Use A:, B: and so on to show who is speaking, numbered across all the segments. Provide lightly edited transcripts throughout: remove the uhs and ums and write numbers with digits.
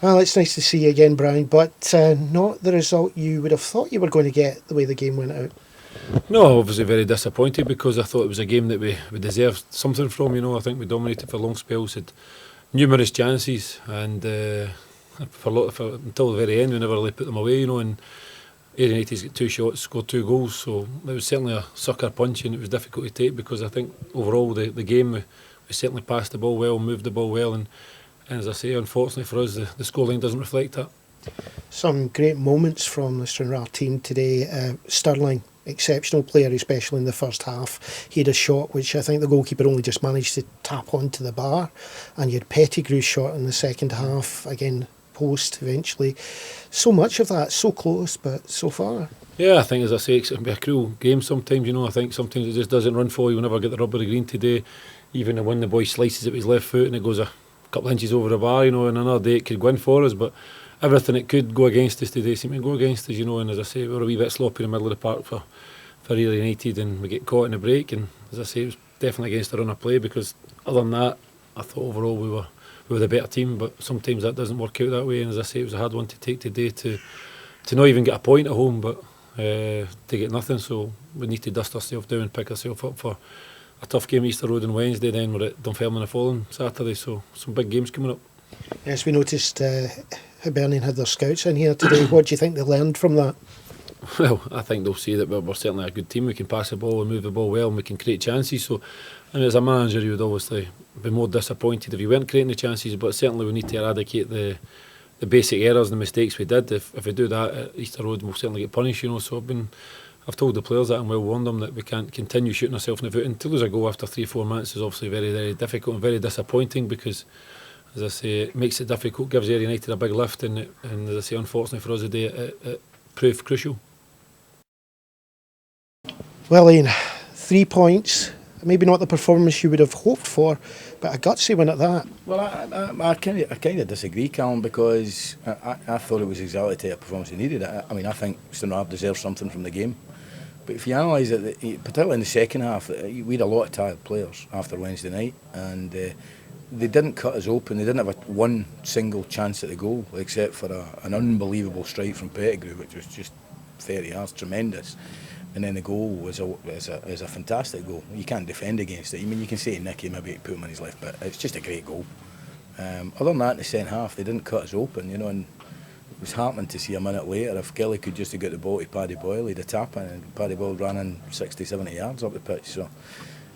A: Well, it's nice to see you again, Brian, but not the result you would have thought you were going to get the way the game went out.
B: No, obviously very disappointed because I thought it was a game that we deserved something from. I think we dominated for long spells, had numerous chances, and until the very end we never really put them away. And Ayr United's got 2 shots, scored 2 goals, so it was certainly a sucker punch, and it was difficult to take because I think overall the game we certainly passed the ball well, moved the ball well, and as I say, unfortunately for us, the scoreline doesn't reflect that.
A: Some great moments from the Stranraer team today. Sterling, exceptional player, especially in the first half. He had a shot which I think the goalkeeper only just managed to tap onto the bar, and you had Pettigrew's shot in the second half, again post eventually. So much of that, so close but so far.
B: Yeah, I think, as I say, it can be a cruel game sometimes. I think sometimes it just doesn't run for you. We never get the rubber of green today. Even when the boy slices it with his left foot and it goes a couple of inches over the bar, and another day it could go in for us, but everything it could go against us today seemed to go against us, and as I say, we were a wee bit sloppy in the middle of the park for Ayr United, and we get caught in the break, and as I say, it was definitely against the run of play, because other than that, I thought overall we were the better team, but sometimes that doesn't work out that way, and as I say, it was a hard one to take today to not even get a point at home, but to get nothing, so we need to dust ourselves down and pick ourselves up for a tough game Easter Road on Wednesday, then we're at Dunfermline the following Saturday, so some big games coming up.
A: Yes, we noticed Hibernian had their scouts in here today. What do you think they learned from that?
B: Well, I think they'll see that we're certainly a good team. We can pass the ball and move the ball well, and we can create chances. So, and as a manager, you would obviously be more disappointed if you weren't creating the chances. But certainly, we need to eradicate the basic errors and the mistakes we did. If we do that at Easter Road, we'll certainly get punished. So I've told the players that and well warned them that we can't continue shooting ourselves in the foot. And to lose a goal after 3-4 minutes is obviously very, very difficult and very disappointing, because, as I say, it makes it difficult, gives Ayr United a big lift, and as I say, unfortunately for us today, it proved crucial.
A: Well, Ian, 3 points. Maybe not the performance you would have hoped for, but a gutsy win at that.
C: Well, I kind of disagree, Callum, because I thought it was exactly the type of performance he needed. I mean, I think Stranraer deserves something from the game. But if you analyse it, particularly in the second half, we had a lot of tired players after Wednesday night, and they didn't cut us open. They didn't have one single chance at the goal, except for an unbelievable strike from Pettigrew, which was just 30 yards, tremendous. And then the goal was a fantastic goal. You can't defend against it. I mean, you can say Nicky maybe put him on his left, but it's just a great goal. Other than that, in the second half, they didn't cut us open, and it was heartening to see a minute later, if Kelly could just have got the ball to Paddy Boyle, he'd have tapped in, and Paddy Boyle ran in 60, 70 yards up the pitch. So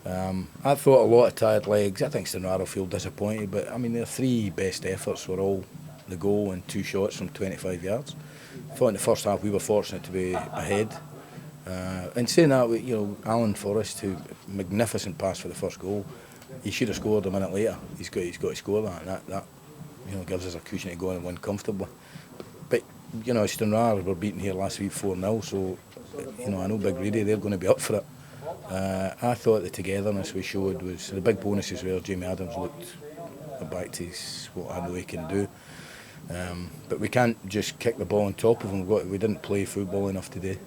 C: I thought a lot of tired legs. I think Stranraer will feel disappointed, but I mean, their 3 best efforts were all the goal and 2 shots from 25 yards. I thought in the first half we were fortunate to be ahead. And saying that, Alan Forrest, who magnificent pass for the first goal, he should have scored a minute later. He's got to score that, and that gives us a cushion to go on and win comfortably. But Stranraer were beaten here last week 4-0, so I know Big Reedy, they're going to be up for it. I thought the togetherness we showed was the big bonuses where Jamie Adams looked back to what I know he can do. But we can't just kick the ball on top of them. We didn't play football enough today.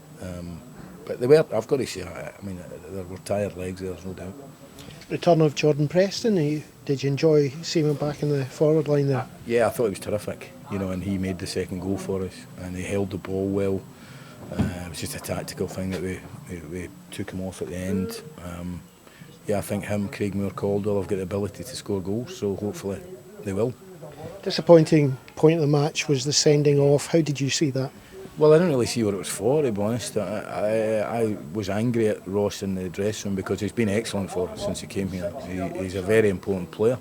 C: But they were, I've got to say, I mean, there were tired legs, there's no doubt.
A: Return of Jordan Preston, did you enjoy seeing him back in the forward line there?
C: Yeah, I thought he was terrific, and he made the second goal for us, and he held the ball well. It was just a tactical thing that we took him off at the end. I think him, Craig Moore-Caldwell have got the ability to score goals, so hopefully they will.
A: Disappointing point of the match was the sending off. How did you see that?
C: Well, I didn't really see what it was for, to be honest. I was angry at Ross in the dressing room because he's been excellent for us since he came here. He's a very important player.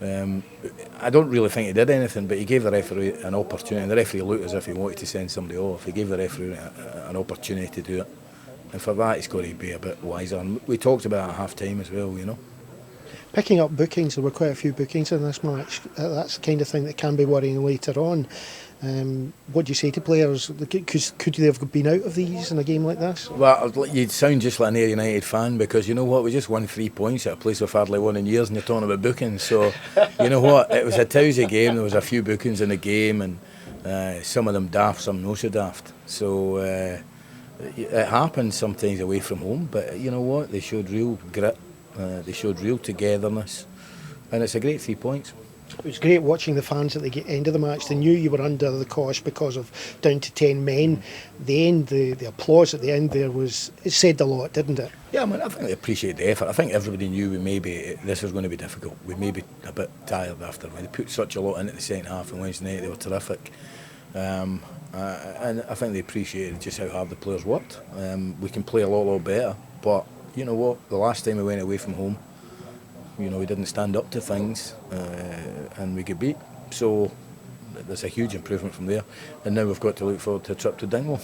C: I don't really think he did anything, but he gave the referee an opportunity. The referee looked as if he wanted to send somebody off. He gave the referee an opportunity to do it. And for that, he's got to be a bit wiser. And we talked about it at half-time as well,
A: Picking up bookings, there were quite a few bookings in this match. That's the kind of thing that can be worrying later on. What do you say to players? Could they have been out of these in a game like this?
C: Well, you'd sound just like an Ayr United fan, because you know what, we just won 3 points at a place we've hardly won in years, and you're talking about bookings. So, you know what, it was a tousy game. There was a few bookings in the game, and some of them daft, some no so daft. So it happens sometimes away from home, but you know what, they showed real grit, they showed real togetherness, and it's a great 3 points.
A: It was great watching the fans at the end of the match. They knew you were under the cosh because of down to 10 men. The applause at the end there it said a lot, didn't it?
C: Yeah, I mean, I think they appreciate the effort. I think everybody knew this was going to be difficult. We may be a bit tired after. They put such a lot into the second half on Wednesday night. They were terrific. And I think they appreciated just how hard the players worked. We can play a lot better. But you know what? The last time we went away from home, we didn't stand up to things and we get beat. So there's a huge improvement from there. And now we've got to look forward to a trip to Dingwall.